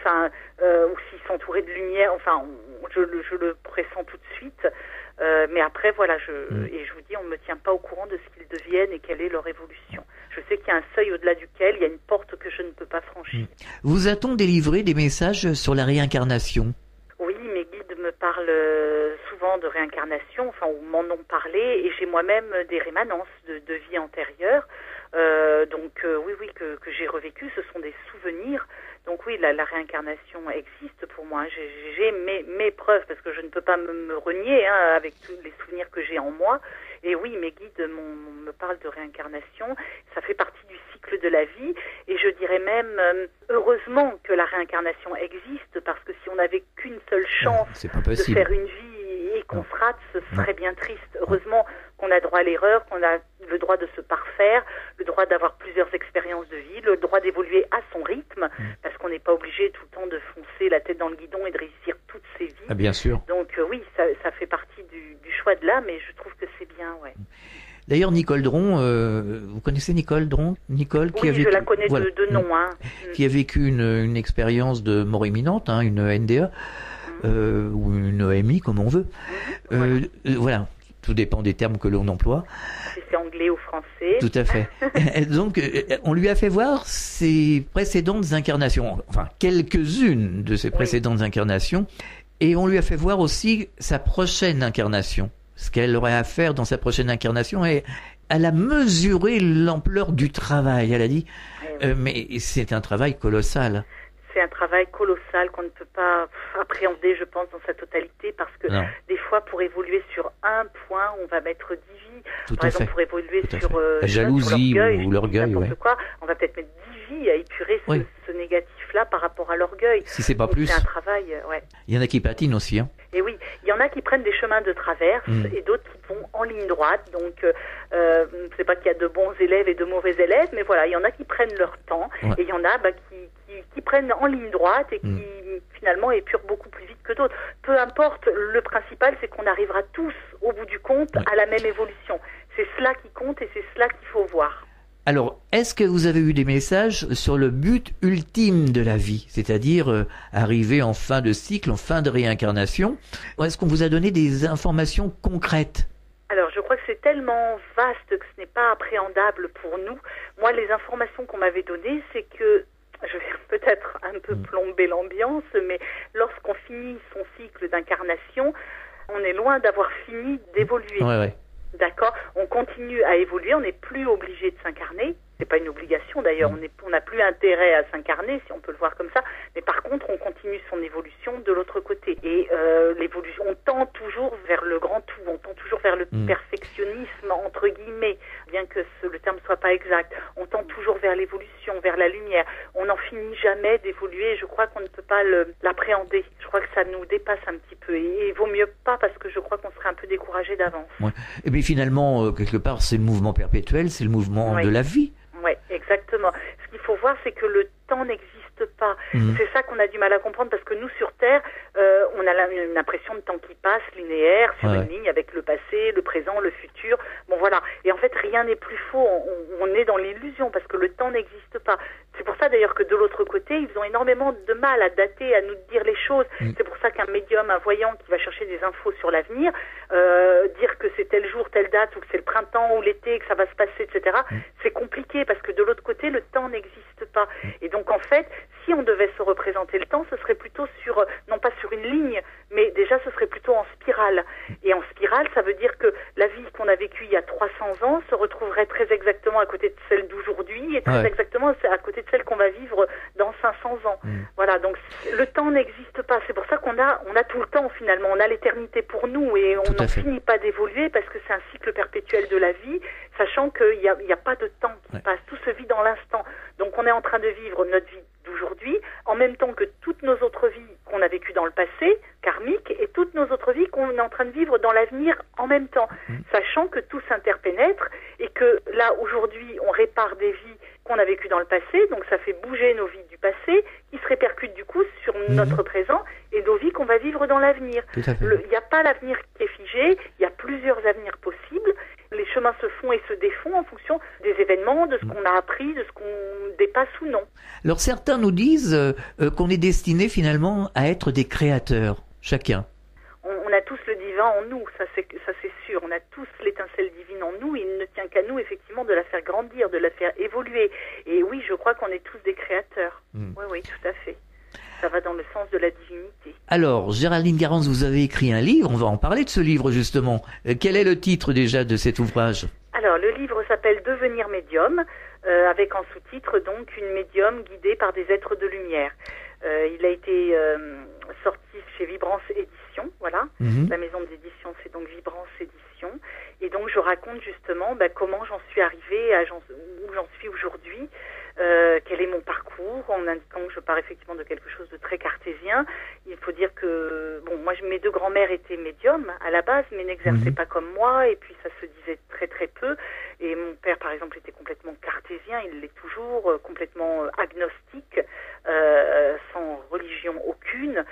ou s'ils sont entourés de lumière, je le pressens tout de suite. Mais après, voilà, et je vous dis, on ne me tient pas au courant de ce qu'ils deviennent et quelle est leur évolution. Je sais qu'il y a un seuil au-delà duquel il y a une porte que je ne peux pas franchir. Vous a-t-on délivré des messages sur la réincarnation? Oui, mes guides me parlent souvent de réincarnation, ou m'en ont parlé, et j'ai moi-même des rémanences de vie antérieure. Oui, que j'ai revécu, ce sont des souvenirs. Donc oui, la réincarnation existe pour moi. J'ai mes preuves, parce que je ne peux pas me renier avec tous les souvenirs que j'ai en moi. Et oui, mes guides me parlent de réincarnation. Ça fait partie du cycle de la vie. Et je dirais même, heureusement que la réincarnation existe, parce que si on n'avait qu'une seule chance de faire une vie et qu'on se rate, ce serait bien triste. Heureusement qu'on a droit à l'erreur, qu'on a le droit de se parfaire, le droit d'avoir plusieurs expériences de vie, le droit d'évoluer à son rythme, parce qu'on n'est pas obligé tout le temps de foncer la tête dans le guidon et de réussir toutes ses vies. Ah, bien sûr. Donc oui, ça fait partie du choix de l'âme, et je trouve que c'est bien, ouais. D'ailleurs, Nicole Dron, vous connaissez Nicole Dron? Nicole, qui oui, a vécu, je la connais de nom. Qui a vécu une expérience de mort imminente, une NDA, ou une EMI, comme on veut. Voilà, tout dépend des termes que l'on emploie. Si c'est anglais ou français. Tout à fait. Donc, on lui a fait voir ses précédentes incarnations, quelques-unes de ses précédentes incarnations, et on lui a fait voir aussi sa prochaine incarnation. Ce qu'elle aurait à faire dans sa prochaine incarnation, et elle a mesuré l'ampleur du travail. Elle a dit, mais c'est un travail colossal. C'est un travail colossal qu'on ne peut pas appréhender, je pense, dans sa totalité, parce que des fois, pour évoluer sur un point, on va mettre 10 vies. Par exemple, pour évoluer sur la jalousie ou l'orgueil, n'importe quoi, on va peut-être mettre 10 vies à épurer ce négatif objectif-là par rapport à l'orgueil. Si c'est pas Donc, plus. c'est un travail, ouais. Il y en a qui patinent aussi. Hein. Et oui, il y en a qui prennent des chemins de traverse et d'autres qui vont en ligne droite. Donc, c'est pas qu'il y a de bons élèves et de mauvais élèves, mais voilà, il y en a qui prennent leur temps et il y en a qui prennent en ligne droite et qui finalement épurent beaucoup plus vite que d'autres. Peu importe, le principal, c'est qu'on arrivera tous, au bout du compte, à la même évolution. C'est cela qui compte et c'est cela qu'il faut voir. Alors, est-ce que vous avez eu des messages sur le but ultime de la vie, c'est-à-dire arriver en fin de cycle, en fin de réincarnation? Est-ce qu'on vous a donné des informations concrètes? Alors, je crois que c'est tellement vaste que ce n'est pas appréhendable pour nous. Moi, les informations qu'on m'avait données, c'est que, je vais peut-être un peu plomber l'ambiance, mais lorsqu'on finit son cycle d'incarnation, on est loin d'avoir fini d'évoluer. Ouais. D'accord, on continue à évoluer, on n'est plus obligé de s'incarner. C'est pas une obligation d'ailleurs, on n'a plus intérêt à s'incarner si on peut le voir comme ça. Mais par contre, on continue son évolution de l'autre côté. Et l'évolution, on tend toujours vers le grand tout, on tend toujours vers le perfectionnisme entre guillemets, bien que le terme soit pas exact. On tend toujours vers l'évolution, vers la lumière. On n'en finit jamais d'évoluer. Je crois qu'on ne peut pas l'appréhender. Je crois que ça nous dépasse un petit peu. Et il vaut mieux pas parce que je crois qu'on serait un peu découragé d'avance. Ouais. Et puis finalement, quelque part, c'est le mouvement perpétuel, c'est le mouvement de la vie. Oui, exactement. Ce qu'il faut voir, c'est que le temps n'existe pas. C'est ça qu'on a du mal à comprendre parce que nous, sur Terre, on a une impression de temps qui passe, linéaire, sur une ligne avec le passé, le présent, le futur. Bon, voilà. Et en fait, rien n'est plus faux. On est dans l'illusion parce que le temps n'existe pas. C'est pour ça, d'ailleurs, que de l'autre côté, ils ont énormément de mal à dater, à nous dire les choses. C'est pour ça qu'un médium, un voyant qui va chercher des infos sur l'avenir, dire que c'est tel jour, telle date, ou que c'est le printemps ou l'été, que ça va se passer, etc., c'est compliqué parce que de l'autre côté, le temps n'existe pas. Et donc, en fait, si on devait se représenter le temps, ce serait plutôt sur, non pas sur une ligne, mais déjà ce serait plutôt en spirale. Et en spirale, ça veut dire que la vie qu'on a vécue il y a 300 ans se retrouverait très exactement à côté de celle d'aujourd'hui et très exactement à côté de celle qu'on va vivre dans 500 ans. Voilà, donc le temps n'existe pas. C'est pour ça qu'on a tout le temps finalement. On a l'éternité pour nous et on n'en finit pas d'évoluer parce que c'est un cycle perpétuel de la vie, sachant qu'il n'y a pas de temps qui passe. Tout se vit dans l'instant. Donc on est en train de vivre notre vie d'aujourd'hui, en même temps que toutes nos autres vies qu'on a vécues dans le passé, karmique, et toutes nos autres vies qu'on est en train de vivre dans l'avenir en même temps, sachant que tout s'interpénètre et que là, aujourd'hui, on répare des vies qu'on a vécues dans le passé, donc ça fait bouger nos vies du passé, qui se répercutent du coup sur notre présent et nos vies qu'on va vivre dans l'avenir. Il n'y a pas l'avenir qui est figé, il y a plusieurs avenirs possibles. Les chemins se font et se défont en fonction des événements, de ce qu'on a appris, de ce qu'on dépasse ou non. Alors certains nous disent qu'on est destiné finalement à être des créateurs, chacun. On a tous le divin en nous, ça c'est sûr. On a tous l'étincelle divine en nous. Il ne tient qu'à nous effectivement de la faire grandir, de la faire évoluer. Et oui, je crois qu'on est tous des créateurs. Oui, tout à fait. Ça va dans le sens de la divinité. Alors, Géraldine Garance, vous avez écrit un livre, on va en parler de ce livre justement. Quel est le titre déjà de cet ouvrage? Alors, le livre s'appelle « Devenir médium », avec en sous-titre donc une médium guidée par des êtres de lumière. Il a été sorti chez Vibrance Édition, voilà. La maison d'édition, c'est donc Vibrance Édition. Et donc, je raconte justement comment j'en suis arrivée à où j'en suis aujourd'hui. Quel est mon parcours, en indiquant que je pars effectivement de quelque chose de très cartésien. Il faut dire que, mes deux grands-mères étaient médiums à la base, mais n'exerçaient pas comme moi, et puis ça se disait très très peu. Et mon père, par exemple, était complètement cartésien, il l'est toujours, complètement agnostique, sans religion aucune,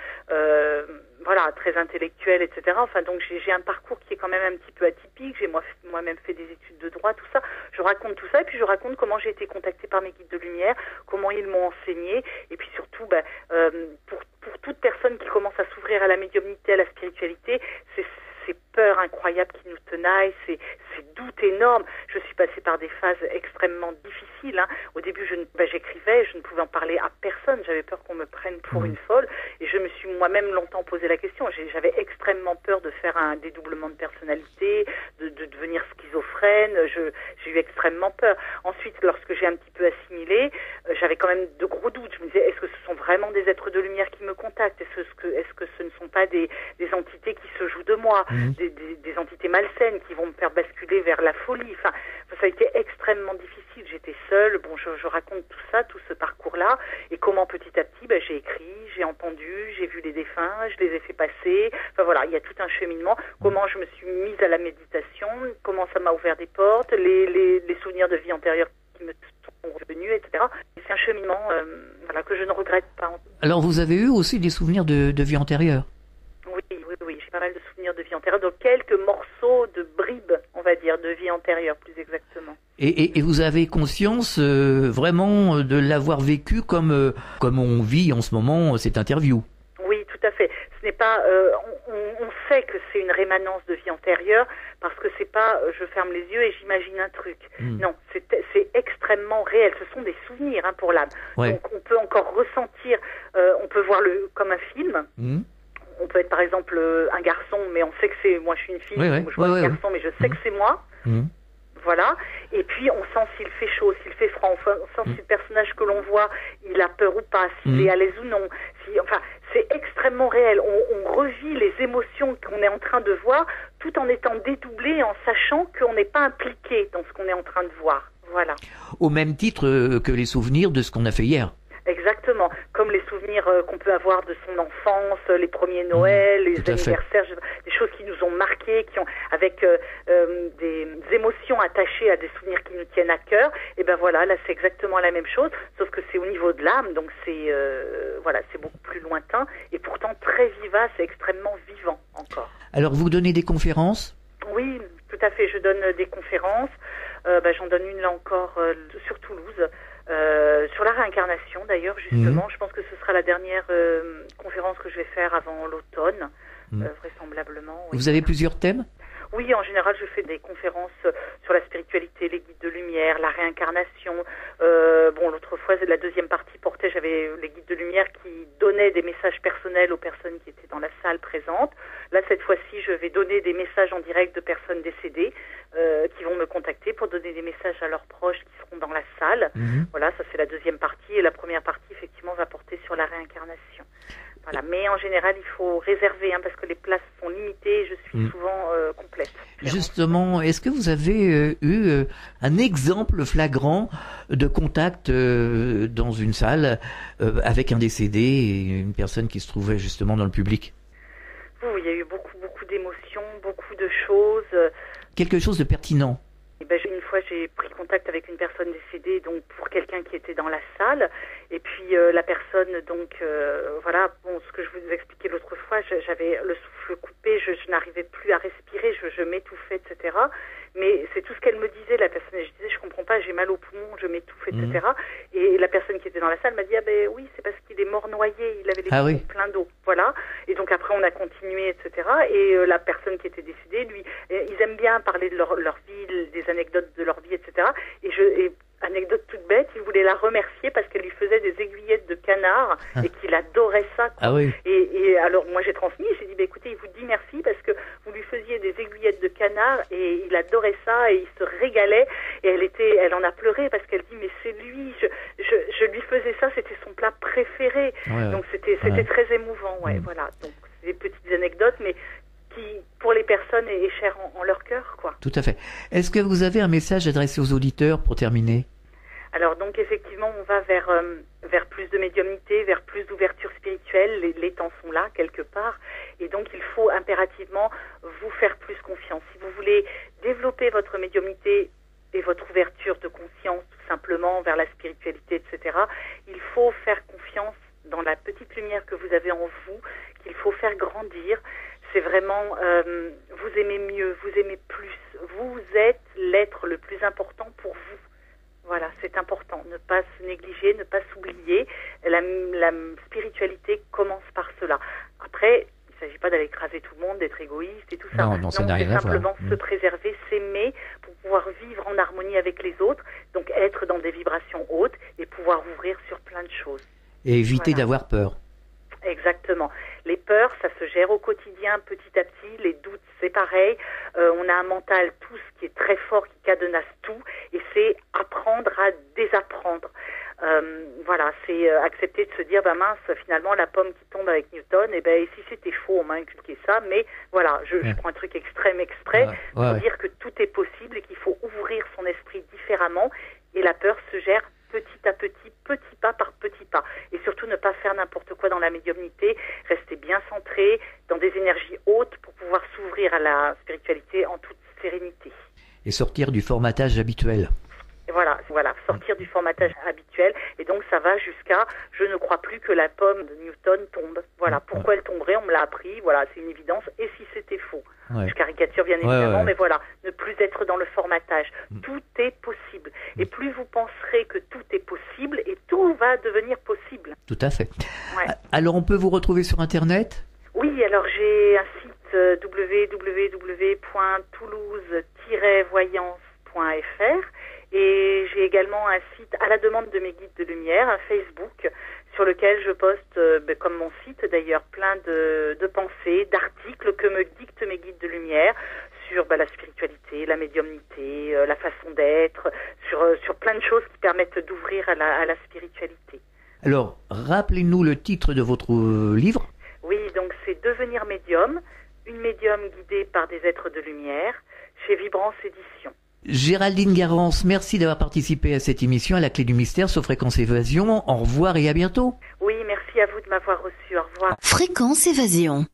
très intellectuel, etc. Enfin, donc j'ai un parcours qui est quand même un petit peu atypique. J'ai moi-même fait des études de droit, tout ça. Je raconte tout ça, et puis je raconte comment j'ai été contactée par mes guides de lumière, comment ils m'ont enseigné, et puis surtout, pour toute personne qui commence à s'ouvrir à la médiumnité, à la spiritualité, c'est ces peurs incroyables qui nous tenaillent, ces doutes énormes. Je suis passée par des phases extrêmement difficiles. Au début, j'écrivais, je ne pouvais en parler à personne. J'avais peur qu'on me prenne pour une folle. Et je me suis moi-même longtemps posé la question. J'avais extrêmement peur de faire un dédoublement de personnalité, de devenir schizophrène. J'ai eu extrêmement peur. Ensuite, lorsque j'ai un petit peu assimilé, j'avais quand même de gros doutes. Je me disais, est-ce que ce sont vraiment des êtres de lumière qui me contactent? Est-ce que ce ne sont pas des entités qui se jouent de moi? Des entités malsaines qui vont me faire basculer vers la folie. Enfin, ça a été extrêmement difficile. J'étais seule. Je raconte tout ça, tout ce parcours-là, et comment petit à petit entendu, j'ai vu les défunts, je les ai fait passer. Enfin voilà, il y a tout un cheminement. Comment je me suis mise à la méditation, comment ça m'a ouvert des portes, les souvenirs de vie antérieure qui me sont revenus, etc. Et c'est un cheminement voilà, que je ne regrette pas. Alors vous avez eu aussi des souvenirs de vie antérieure? Oui, j'ai pas mal de souvenirs de vie antérieure, donc quelques morceaux de bribes, on va dire, de vie antérieure, plus exactement. Et vous avez conscience vraiment de l'avoir vécu comme on vit en ce moment cette interview? Oui, tout à fait. Ce n'est pas, on sait que c'est une rémanence de vie antérieure parce que c'est pas, je ferme les yeux et j'imagine un truc. Non, c'est extrêmement réel. Ce sont des souvenirs pour l'âme. Ouais. Donc on peut encore ressentir, on peut voir comme un film. On peut être par exemple un garçon, mais on sait que c'est moi. Je suis une fille, donc je vois un garçon, mais je sais que c'est moi. Voilà. Et puis on sent s'il fait chaud, s'il fait froid. On sent si le personnage que l'on voit, il a peur ou pas, s'il est à l'aise ou non. Enfin, c'est extrêmement réel. On revit les émotions qu'on est en train de voir, tout en étant dédoublé, en sachant qu'on n'est pas impliqué dans ce qu'on est en train de voir. Voilà. Au même titre que les souvenirs de ce qu'on a fait hier. Exactement, comme les souvenirs qu'on peut avoir de son enfance, les premiers Noëls, les anniversaires, des choses qui nous ont marqués, avec des émotions attachées à des souvenirs qui nous tiennent à cœur. Et ben voilà, là c'est exactement la même chose, sauf que c'est au niveau de l'âme, donc c'est c'est beaucoup plus lointain et pourtant très vivace et extrêmement vivant encore. Alors vous donnez des conférences? Oui, tout à fait, je donne des conférences. J'en donne une là encore sur Toulouse. Sur la réincarnation d'ailleurs justement, je pense que ce sera la dernière conférence que je vais faire avant l'automne, vraisemblablement. Oui. Vous avez plusieurs thèmes? Oui, en général je fais des conférences sur la spiritualité, les guides de lumière, la réincarnation. L'autre fois la deuxième partie portait, j'avais les guides de lumière qui donnaient des messages personnels aux personnes qui étaient dans la salle présente. Là cette fois-ci je vais donner des messages en direct de personnes décédées qui vont me contacter pour donner des messages à leurs proches qui seront dans la salle. Voilà, ça c'est la deuxième partie et la première partie effectivement va porter sur la réincarnation. Voilà, mais en général il faut réserver parce que les places sont limitées et je suis souvent complète. Justement, est-ce que vous avez eu un exemple flagrant de contact dans une salle avec un décédé et une personne qui se trouvait justement dans le public? Oui, il y a eu beaucoup d'émotions, beaucoup de choses. Quelque chose de pertinent? Une fois, j'ai pris contact avec une personne décédée, donc pour quelqu'un qui était dans la salle, et puis la personne, donc ce que je vous expliquais l'autre fois, j'avais le souffle coupé, je n'arrivais plus à respirer, je m'étouffais, etc. Mais c'est tout ce qu'elle me disait, la personne. Et je disais, je comprends pas, j'ai mal au poumon, je m'étouffe, etc. Et la personne qui était dans la salle m'a dit, oui, c'est parce qu'il est mort noyé, il avait les poumons pleins d'eau. Voilà. Et donc après, on a continué, etc. Et la personne qui était décédée, lui, ils aiment bien parler de leur vie, des anecdotes de leur vie, etc. Et anecdote toute bête, il voulait la remercier parce qu'elle lui faisait des aiguillettes de canard et qu'il adorait ça. Et alors moi j'ai transmis, j'ai dit écoutez, il vous dit merci parce que vous lui faisiez des aiguillettes de canard et il adorait ça et il se régalait et elle en a pleuré parce qu'elle dit mais c'est lui, je lui faisais ça, c'était son plat préféré. Donc c'était très émouvant, voilà. Donc c'est des petites anecdotes mais qui pour les personnes est chère en leur cœur, quoi. Tout à fait. Est-ce que vous avez un message adressé aux auditeurs pour terminer? Alors donc effectivement on va vers plus de médiumnité, vers plus d'ouverture spirituelle, les temps sont là quelque part et donc il faut impérativement vous faire plus confiance. Si vous voulez développer votre médiumnité et votre ouverture de conscience tout simplement vers la spiritualité, etc., il faut faire confiance dans la petite lumière que vous avez en vous, qu'il faut faire grandir. C'est vraiment vous aimez mieux, vous aimez plus. Vous êtes l'être le plus important pour vous. Voilà, c'est important. Ne pas se négliger, ne pas s'oublier. La spiritualité commence par cela. Après, il ne s'agit pas d'aller écraser tout le monde, d'être égoïste et tout ça. Non, ça n'a rien à voir. C'est simplement se préserver, s'aimer pour pouvoir vivre en harmonie avec les autres. Donc être dans des vibrations hautes et pouvoir ouvrir sur plein de choses. Et éviter d'avoir peur. Exactement. Les peurs, ça se gère au quotidien, petit à petit. Les doutes, c'est pareil. On a un mental tous qui est très fort, qui cadenasse tout. Et c'est apprendre à désapprendre. Voilà, c'est accepter de se dire, mince, finalement, la pomme qui tombe avec Newton, et si c'était faux, on m'a inculqué ça. Mais voilà, je prends un truc extrême exprès pour dire que tout est possible et qu'il faut ouvrir son esprit différemment. Et la peur se gère petit à petit, petit pas par petit pas. Et surtout ne pas faire n'importe quoi dans la médiumnité, rester bien centré dans des énergies hautes pour pouvoir s'ouvrir à la spiritualité en toute sérénité. Et sortir du formatage habituel. Et voilà, sortir du formatage habituel. Et donc ça va jusqu'à « je ne crois plus que la pomme de Newton tombe ». Voilà, pourquoi elle tomberait, on me l'a appris, voilà, c'est une évidence. Et si c'était faux? Je caricature bien évidemment, mais voilà, ne plus être dans le formatage. Tout est possible. Et plus vous penserez que tout est possible, et tout va devenir possible. Tout à fait. Alors on peut vous retrouver sur Internet? Oui, alors j'ai un site www.toulouse-voyance.fr et j'ai également un site à la demande de mes guides de lumière, un Facebook, sur lequel je poste, comme mon site d'ailleurs, plein de pensées, d'articles que me dictent mes guides de lumière sur la spiritualité, la médiumnité, la façon d'être, sur plein de choses qui permettent d'ouvrir à la spiritualité. Alors, rappelez-nous le titre de votre livre. Oui, donc c'est Devenir médium, une médium guidée par des êtres de lumière, chez Vibrance Éditions. Géraldine Garance, merci d'avoir participé à cette émission à la clé du mystère sur Fréquence Évasion. Au revoir et à bientôt. Oui, merci à vous de m'avoir reçu. Au revoir. Fréquence Évasion.